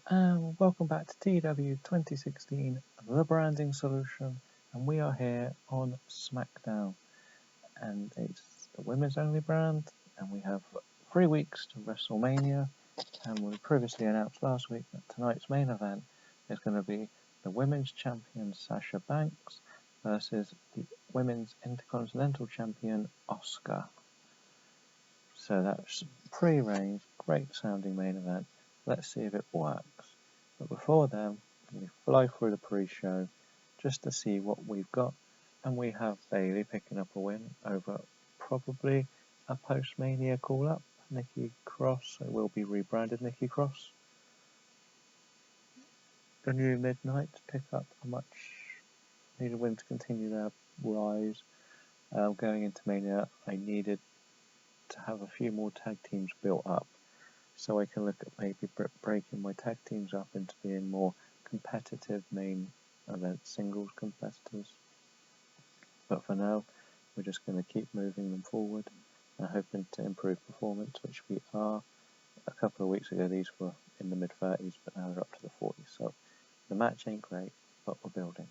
Hello and welcome back to TEW 2016, the branding solution, and we are here on Smackdown, and it's the women's only brand, and we have 3 weeks to WrestleMania, and we previously announced last week that tonight's main event is going to be the women's champion Sasha Banks versus the women's intercontinental champion Asuka. So that's pre-arranged, great sounding main event. Let's see if it works. But before then, we fly through the pre-show just to see what we've got. And we have Bayley picking up a win over probably a post-Mania call-up. Nikki Cross, it will be rebranded Nikki Cross. The New Midnight pick up a much needed win to continue their rise. Going into Mania, I needed to have a few more tag teams built up, so I can look at maybe breaking my tag teams up into being more competitive main event singles competitors. But for now, we're just going to keep moving them forward and hoping to improve performance, which we are. A couple of weeks ago these were in the mid-30s, but now they're up to the 40s, so the match ain't great, but we're building.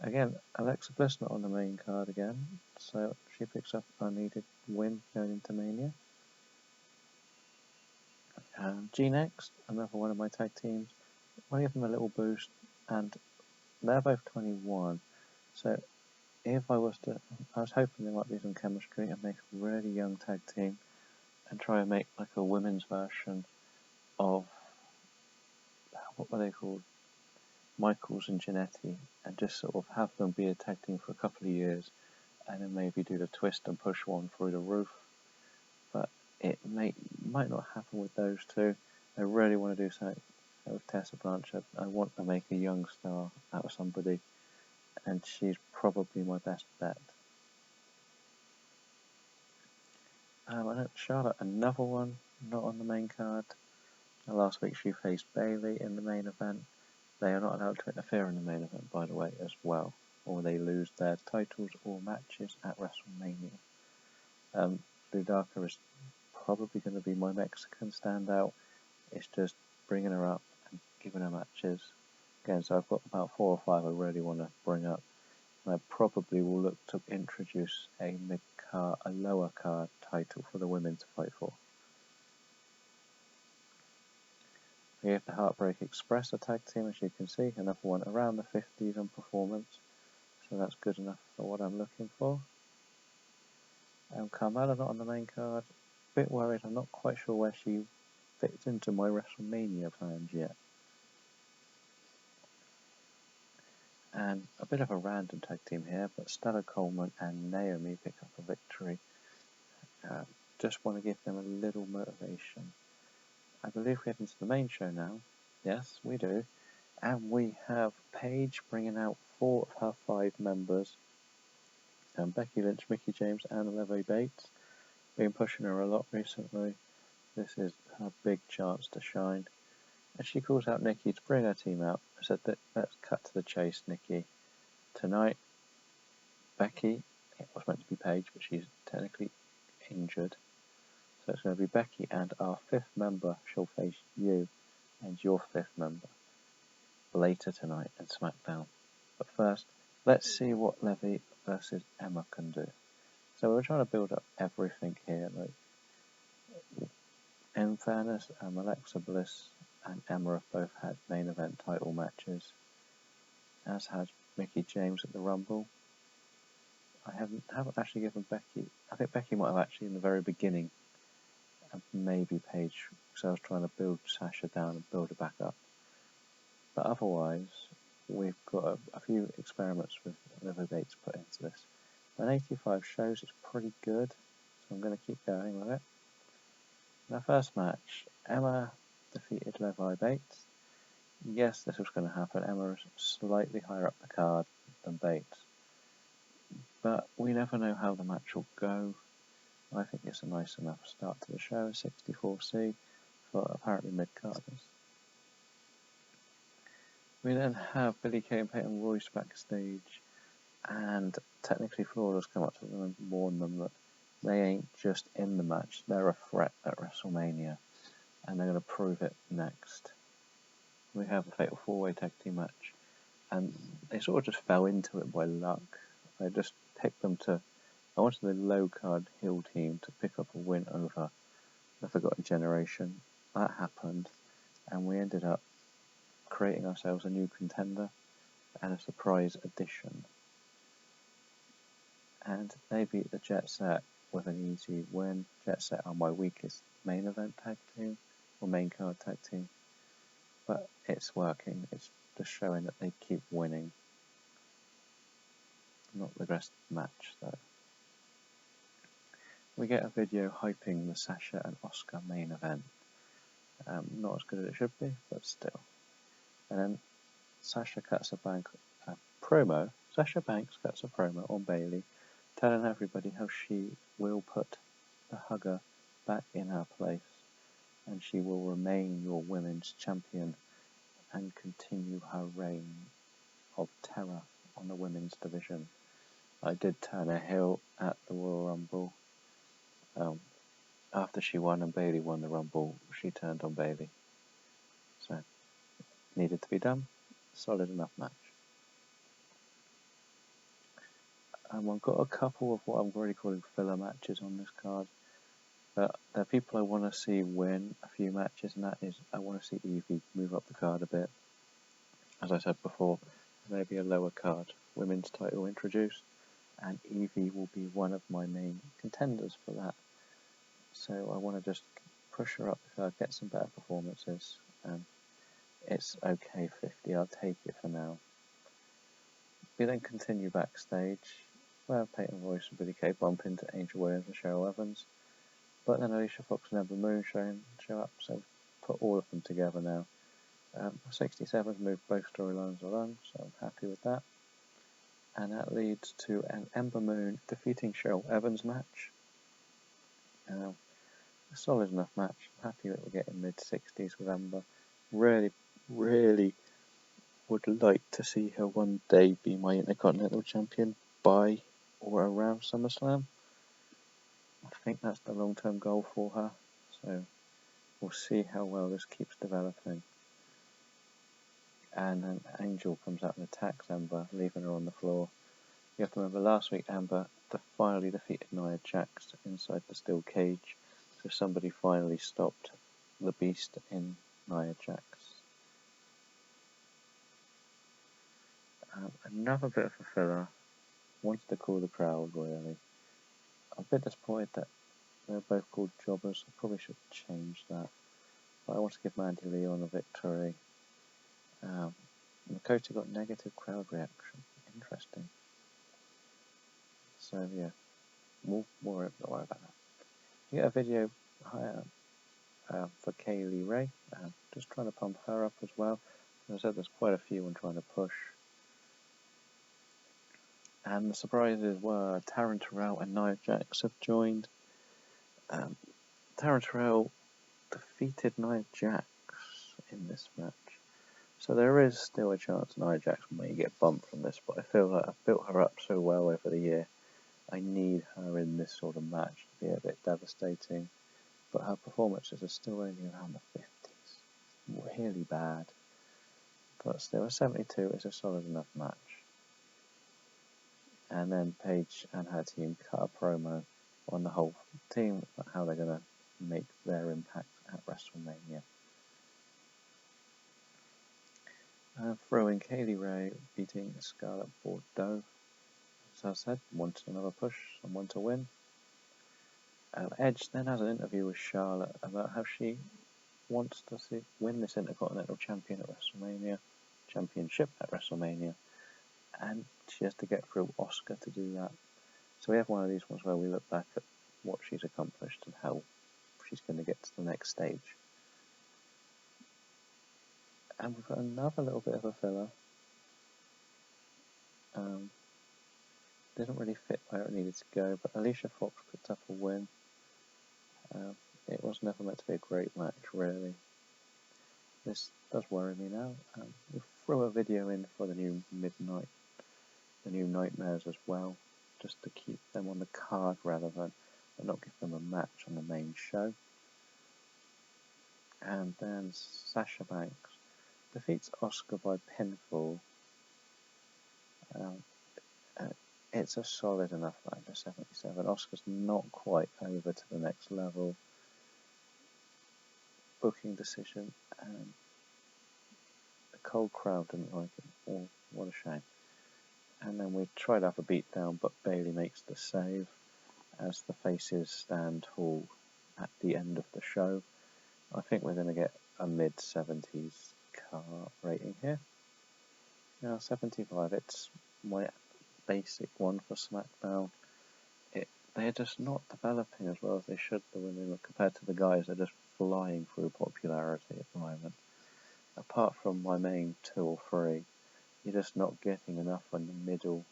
Again, Alexa Bliss not on the main card again, so she picks up a needed win going into Mania. G-Next, another one of my tag teams, I give them a little boost, and they're both 21, so if I was hoping there might be some chemistry and make a really young tag team and try and make like a women's version of, what were they called? Michaels and Jannetty, and just sort of have them be a tag team for a couple of years and then maybe do the twist and push one through the roof. But it might not happen with those two. I really want to do something with Tessa Blanchard. I want to make a young star out of somebody, and she's probably my best bet. Charlotte, another one, not on the main card. Last week she faced Bayley in the main event. They are not allowed to interfere in the main event, by the way, as well, or they lose their titles or matches at WrestleMania. Ludaka is probably going to be my Mexican standout. It's just bringing her up and giving her matches. Again, so I've got about 4 or 5 I really want to bring up. And I probably will look to introduce a lower card title for the women to fight for. We have the Heartbreak Express, a tag team, as you can see, another one around the 50s on performance, so that's good enough for what I'm looking for. Carmella not on the main card, a bit worried, I'm not quite sure where she fits into my WrestleMania plans yet. And a bit of a random tag team here, but Stella Coleman and Naomi pick up a victory. Just want to give them a little motivation. I believe we head into the main show now. Yes, we do. And we have Paige bringing out 4 of her 5 members. Becky Lynch, Mickie James, and Leve Bates. Been pushing her a lot recently. This is her big chance to shine. And she calls out Nikki to bring her team out. I said that let's cut to the chase, Nikki. Tonight, Becky, it was meant to be Paige, but she's technically injured. So it's going to be Becky and our 5th member shall face you and your 5th member later tonight in Smackdown. But first, let's see what Levy versus Emma can do. So we're trying to build up everything here. Like, in fairness, Alexa Bliss and Emma have both had main event title matches, as has Mickie James at the Rumble. I haven't actually given Becky. I think Becky might have actually in the very beginning. And maybe Paige, because I was trying to build Sasha down and build her back up. But otherwise, we've got a few experiments with Leve Bates put into this. An 85 shows it's pretty good, so I'm going to keep going with it. In our first match, Emma defeated Levi Bates. Yes, this was going to happen. Emma is slightly higher up the card than Bates. But we never know how the match will go. I think it's a nice enough start to the show, 64C for apparently mid-carders. We then have Billie Kay and Peyton Royce backstage, and technically Flawless come up to them and warn them that they ain't just in the match, they're a threat at WrestleMania. and they're going to prove it next. We have a Fatal 4-Way Tag Team match, and they sort of just fell into it by luck. I just picked them to. I wanted the low card heel team to pick up a win over the Forgotten Generation. That happened, and we ended up creating ourselves a new contender and a surprise addition. And they beat the Jet Set with an easy win. Jet Set are my weakest main event tag team, or main card tag team. But it's working. It's just showing that they keep winning. Not the rest of the match, though. We get a video hyping the Sasha and Asuka main event. Not as good as it should be, but still. And then Sasha cuts a promo. Sasha Banks cuts a promo on Bayley, telling everybody how she will put the Hugger back in her place, and she will remain your women's champion and continue her reign of terror on the women's division. I did turn her heel at the Royal Rumble. After she won and Bayley won the Rumble, she turned on Bayley. So, needed to be done. Solid enough match. I've got a couple of what I'm already calling filler matches on this card. But there are people I want to see win a few matches, and that is I want to see Evie move up the card a bit. As I said before, maybe a lower card women's title introduced, and Evie will be one of my main contenders for that. So I want to just push her up the card, get some better performances. It's okay 50, I'll take it for now. We then continue backstage, where Peyton Royce and Billie Kay bump into Angel Williams and Cheryl Evans. But then Alicia Fox and Ember Moon show up, so put all of them together now. 67's moved both storylines along, so I'm happy with that. And that leads to an Ember Moon defeating Cheryl Evans match. A solid enough match. I'm happy that we're getting mid-60s with Ember. Really, really would like to see her one day be my Intercontinental Champion by or around SummerSlam. I think that's the long-term goal for her. So we'll see how well this keeps developing. And then Angel comes out and attacks Ember, leaving her on the floor. You have to remember last week Ember finally defeated Nia Jax inside the steel cage. So somebody finally stopped the beast in Nia Jax. Another bit of a filler. Wanted to call the crowd, really. I'm a bit disappointed that they're both called jobbers. I probably should change that. But I want to give Mandy Leon a victory. Makota got negative crowd reaction. Interesting. So yeah, don't worry about that. You get a video for Kaylee Ray. Just trying to pump her up as well. As I said, there's quite a few I'm trying to push. And the surprises were Taryn Terrell and Nia Jax have joined. Taryn Terrell defeated Nia Jax in this match. So there is still a chance Nia Jax may get bumped from this, but I feel like I've built her up so well over the year. I need her in this sort of match to be a bit devastating. But her performances are still only around the 50s. Really bad. But still, a 72 is a solid enough match. And then Paige and her team cut a promo on the whole team, how they're going to make their impact at WrestleMania. Throwing Kaylee Ray beating Scarlett Bordeaux. As I said, wanted another push, someone to win. Edge then has an interview with Charlotte about how she wants to win this Intercontinental Championship at WrestleMania, and she has to get through Asuka to do that. So we have one of these ones where we look back at what she's accomplished and how she's going to get to the next stage. And we've got another little bit of a filler. Didn't really fit where it needed to go, but Alicia Fox picked up a win. It was never meant to be a great match, really. This does worry me now. We'll throw a video in for the new Nightmares as well, just to keep them on the card relevant, and not give them a match on the main show. And then Sasha Banks defeats Oscar by pinfall. It's a solid enough match at 77. Oscar's not quite over to the next level. Booking decision, and the cold crowd didn't like it. Oh, what a shame. And then we tried up a beatdown, but Bailey makes the save as the faces stand tall at the end of the show. I think we're going to get a mid-70s car rating here. Now 75, it's my basic one for Smackdown. They're just not developing as well as they should. The women, compared to the guys, they're just flying through popularity at the moment. Apart from my main 2 or 3, you're just not getting enough in the middle.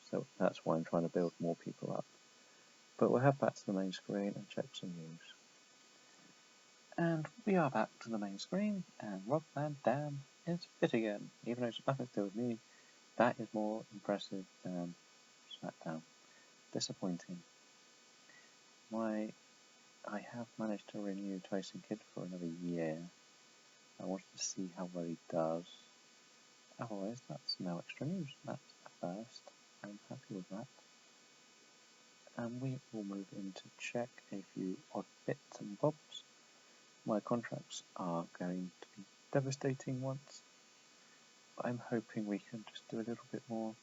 So that's why I'm trying to build more people up. But we'll head back to the main screen and check some news. And we are back to the main screen, and Rob Van Dam is fit again. Even though it's nothing to do with me, that is more impressive than Smackdown. Disappointing. I have managed to renew Tyson Kidd for another year. I wanted to see how well he does. Otherwise, that's no extra news. That's a first. I'm happy with that. And we will move in to check a few odd bits and bobs. My contracts are going to be devastating once. I'm hoping we can just do a little bit more.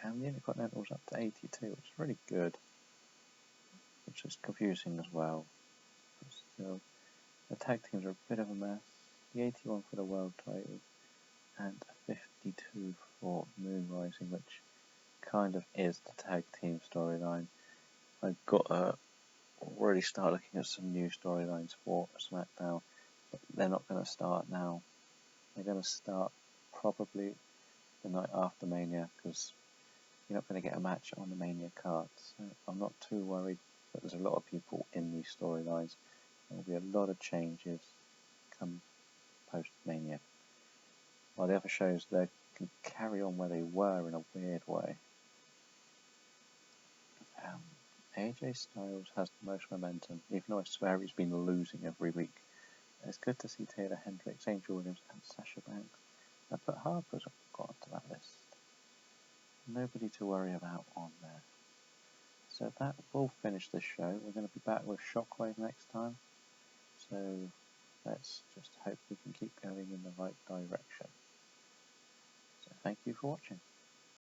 And the Intercontinental's up to 82, which is really good. Which is confusing as well. But still, the tag teams are a bit of a mess. The 81 for the world title, and a 52 for Moon Rising, which kind of is the tag team storyline. I've got to really start looking at some new storylines for SmackDown, but they're not going to start now. They're going to start probably the night after Mania, because you're not going to get a match on the Mania card. So I'm not too worried, but there's a lot of people in these storylines. There will be a lot of changes come post-Mania. While the other shows, they can carry on where they were in a weird way. AJ Styles has the most momentum, even though I swear he's been losing every week. It's good to see Taylor Hendricks, Angel Williams and Sasha Banks. I put Harper's got onto that list. Nobody to worry about on there. So that will finish the show. We're going to be back with Shockwave next time. So let's just hope we can keep going in the right direction. So thank you for watching.